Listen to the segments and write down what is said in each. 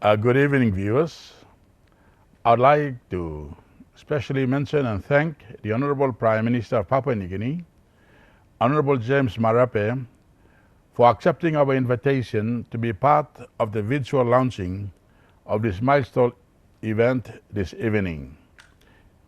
Good evening, viewers. I'd like to especially mention and thank the Honorable Prime Minister of Papua New Guinea, Honorable James Marape, for accepting our invitation to be part of the virtual launching of this milestone event this evening.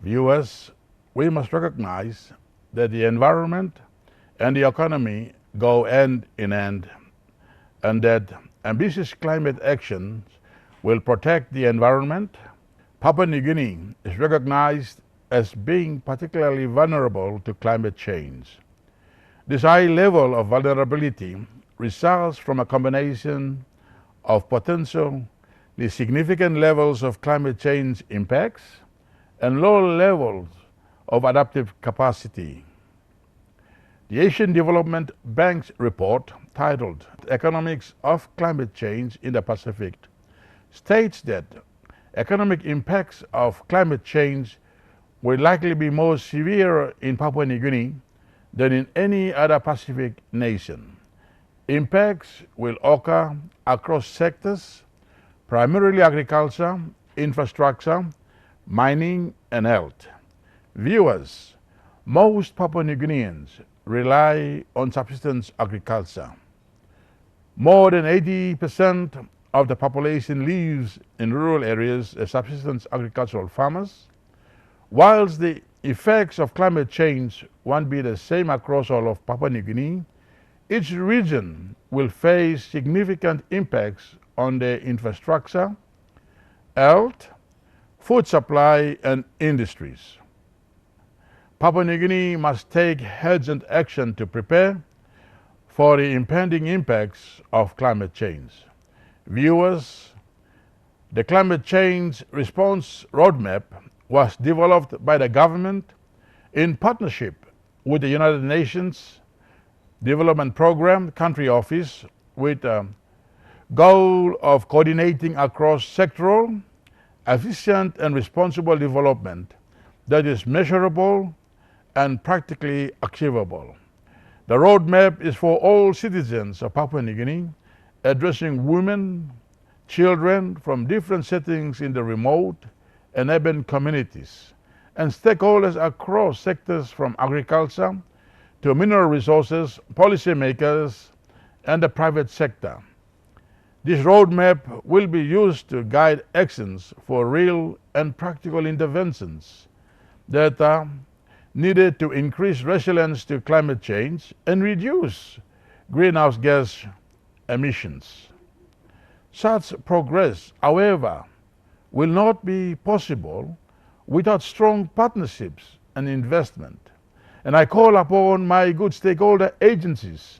Viewers, we must recognize that the environment and the economy go hand in hand, and that ambitious climate actions will protect the environment. Papua New Guinea is recognized as being particularly vulnerable to climate change. This high level of vulnerability results from a combination of potentially significant levels of climate change impacts and low levels of adaptive capacity. The Asian Development Bank's report, titled Economics of Climate Change in the Pacific, states that economic impacts of climate change will likely be more severe in Papua New Guinea than in any other Pacific nation. Impacts will occur across sectors, primarily agriculture, infrastructure, mining, and health. Viewers, most Papua New Guineans rely on subsistence agriculture. More than 80% of the population lives in rural areas as subsistence agricultural farmers. Whilst the effects of climate change won't be the same across all of Papua New Guinea, each region will face significant impacts on their infrastructure, health, food supply, and industries. Papua New Guinea must take urgent action to prepare for the impending impacts of climate change. Viewers, the Climate Change Response Roadmap was developed by the government in partnership with the United Nations Development Program Country Office with the goal of coordinating across sectoral, efficient and responsible development that is measurable and practically achievable. The roadmap is for all citizens of Papua New Guinea, addressing women, children from different settings in the remote and urban communities, and stakeholders across sectors from agriculture to mineral resources, policymakers, and the private sector. This roadmap will be used to guide actions for real and practical interventions that are needed to increase resilience to climate change and reduce greenhouse gas emissions. Such progress, however, will not be possible without strong partnerships and investment. And I call upon my good stakeholder agencies,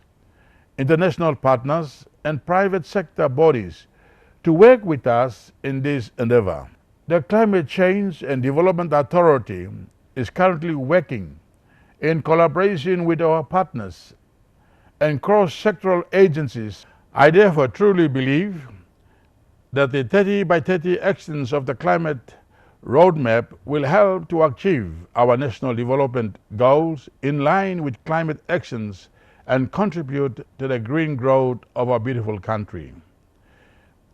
international partners, and private sector bodies to work with us in this endeavor. The Climate Change and Development Authority is currently working in collaboration with our partners and cross-sectoral agencies. I therefore truly believe that the 30 by 30 actions of the climate roadmap will help to achieve our national development goals in line with climate actions and contribute to the green growth of our beautiful country.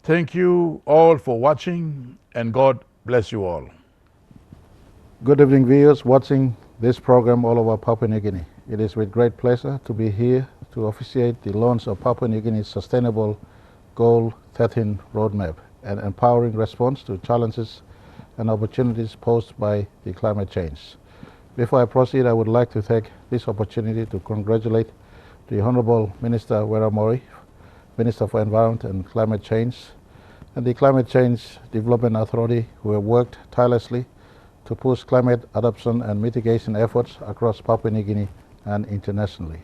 Thank you all for watching, and God bless you all. Good evening, viewers watching this program all over Papua New Guinea. It is with great pleasure to be here to officiate the launch of Papua New Guinea's Sustainable Goal 13 Roadmap, an empowering response to challenges and opportunities posed by the climate change. Before I proceed, I would like to take this opportunity to congratulate the Honorable Minister Wera Mori, Minister for Environment and Climate Change, and the Climate Change Development Authority, who have worked tirelessly to push climate adaptation and mitigation efforts across Papua New Guinea and internationally.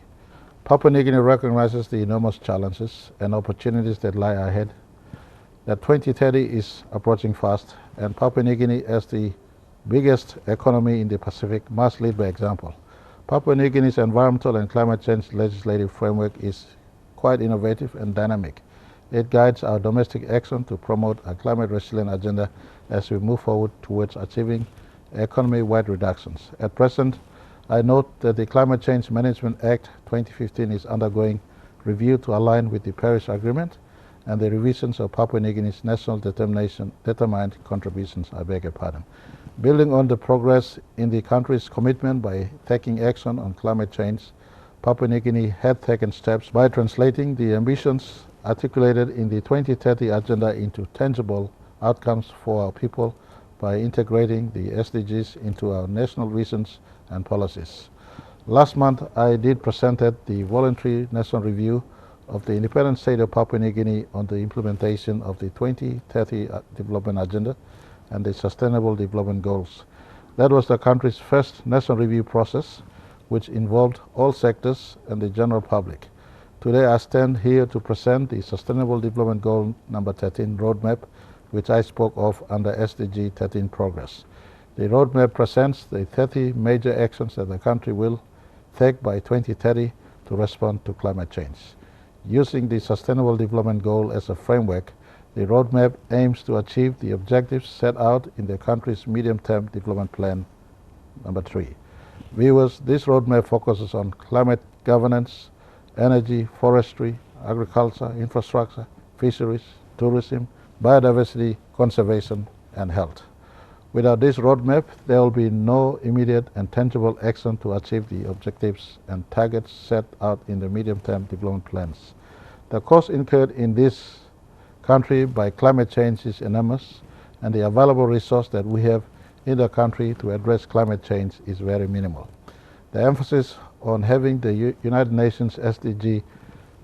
Papua New Guinea recognizes the enormous challenges and opportunities that lie ahead, that 2030 is approaching fast, and Papua New Guinea, as the biggest economy in the Pacific, must lead by example. Papua New Guinea's environmental and climate change legislative framework is quite innovative and dynamic. It guides our domestic action to promote a climate resilient agenda as we move forward towards achieving economy-wide reductions. At present, I note that the Climate Change Management Act 2015 is undergoing review to align with the Paris Agreement, and the revisions of Papua New Guinea's national determined contributions, Building on the progress in the country's commitment by taking action on climate change, Papua New Guinea had taken steps by translating the ambitions articulated in the 2030 agenda into tangible outcomes for our people by integrating the SDGs into our national visions and policies. Last month, I presented the voluntary national review of the independent state of Papua New Guinea on the implementation of the 2030 development agenda and the Sustainable Development Goals. That was the country's first national review process, which involved all sectors and the general public. Today I stand here to present the Sustainable Development Goal number 13 roadmap, which I spoke of under SDG 13 progress. The roadmap presents the 30 major actions that the country will take by 2030 to respond to climate change. Using the Sustainable Development Goal as a framework, the roadmap aims to achieve the objectives set out in the country's medium-term development plan number 3. Viewers, this roadmap focuses on climate governance, energy, forestry, agriculture, infrastructure, fisheries, tourism, biodiversity, conservation, and health. Without this roadmap, there will be no immediate and tangible action to achieve the objectives and targets set out in the medium-term development plans. The cost incurred in this country by climate change is enormous, and the available resource that we have in the country to address climate change is very minimal. The emphasis on having the United Nations SDG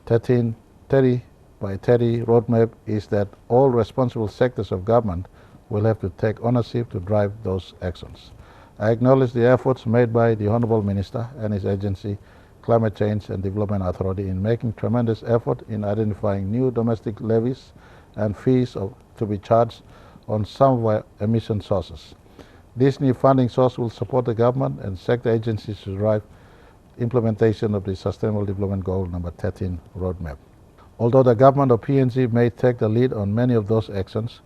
1330 by 30 roadmap is that all responsible sectors of government will have to take ownership to drive those actions. I acknowledge the efforts made by the Honourable Minister and his agency, Climate Change and Development Authority, in making tremendous effort in identifying new domestic levies and fees to be charged on some of our emission sources. This new funding source will support the government and sector agencies to drive implementation of the Sustainable Development Goal number 13 roadmap. Although the government of PNG may take the lead on many of those actions,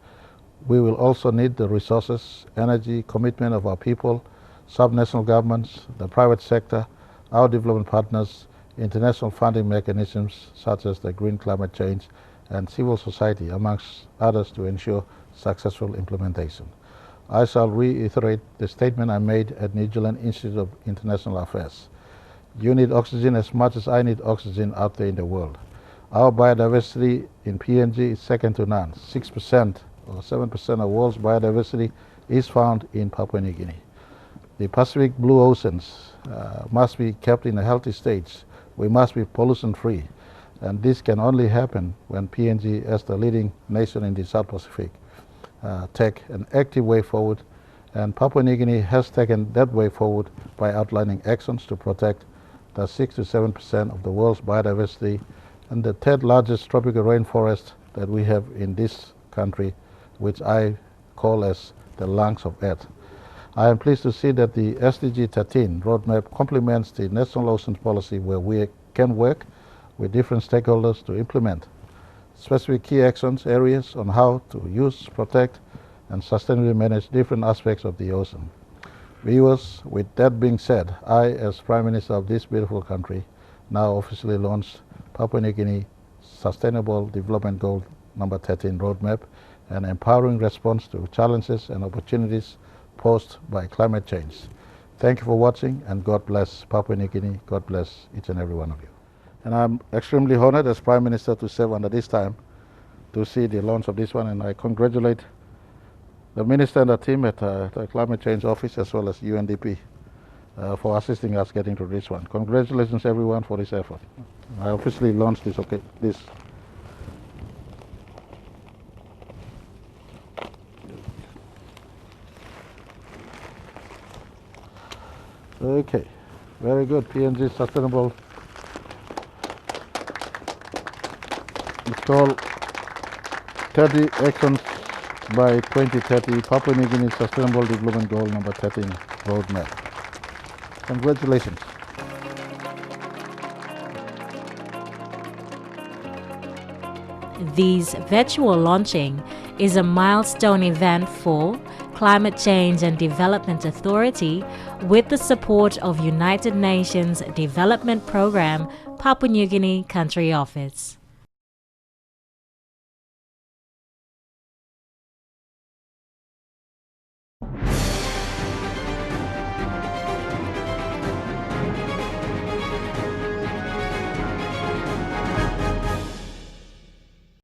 we will also need the resources, energy, commitment of our people, subnational governments, the private sector, our development partners, international funding mechanisms such as the Green Climate Change, and civil society, amongst others, to ensure successful implementation. I shall reiterate the statement I made at New Zealand Institute of International Affairs. You need oxygen as much as I need oxygen out there in the world. Our biodiversity in PNG is second to none. 6% or 7% of the world's biodiversity is found in Papua New Guinea. The Pacific Blue Oceans must be kept in a healthy state. We must be pollution-free. And this can only happen when PNG, as the leading nation in the South Pacific, take an active way forward. And Papua New Guinea has taken that way forward by outlining actions to protect the 6 to 7% of the world's biodiversity and the third largest tropical rainforest that we have in this country, which I call as the lungs of Earth. I am pleased to see that the SDG 13 roadmap complements the National Oceans Policy, where we can work with different stakeholders to implement specific key actions areas on how to use, protect, and sustainably manage different aspects of the ocean. Viewers, with that being said, I, as Prime Minister of this beautiful country, now officially launched Papua New Guinea Sustainable Development Goal number 13 roadmap, an empowering response to challenges and opportunities posed by climate change. Thank you for watching, and God bless Papua New Guinea. God bless each and every one of you. And I'm extremely honored as Prime Minister to serve under this time to see the launch of this one, and I congratulate the Minister and the team at the Climate Change Office as well as UNDP for assisting us getting to this one. Congratulations everyone for this effort. I officially launched this. Okay, very good. PNG Sustainable. It's called 30 Actions by 2030 Papua New Guinea Sustainable Development Goal number 13 Roadmap. Congratulations. This virtual launching is a milestone event for Climate Change and Development Authority with the support of United Nations Development Programme, Papua New Guinea Country Office.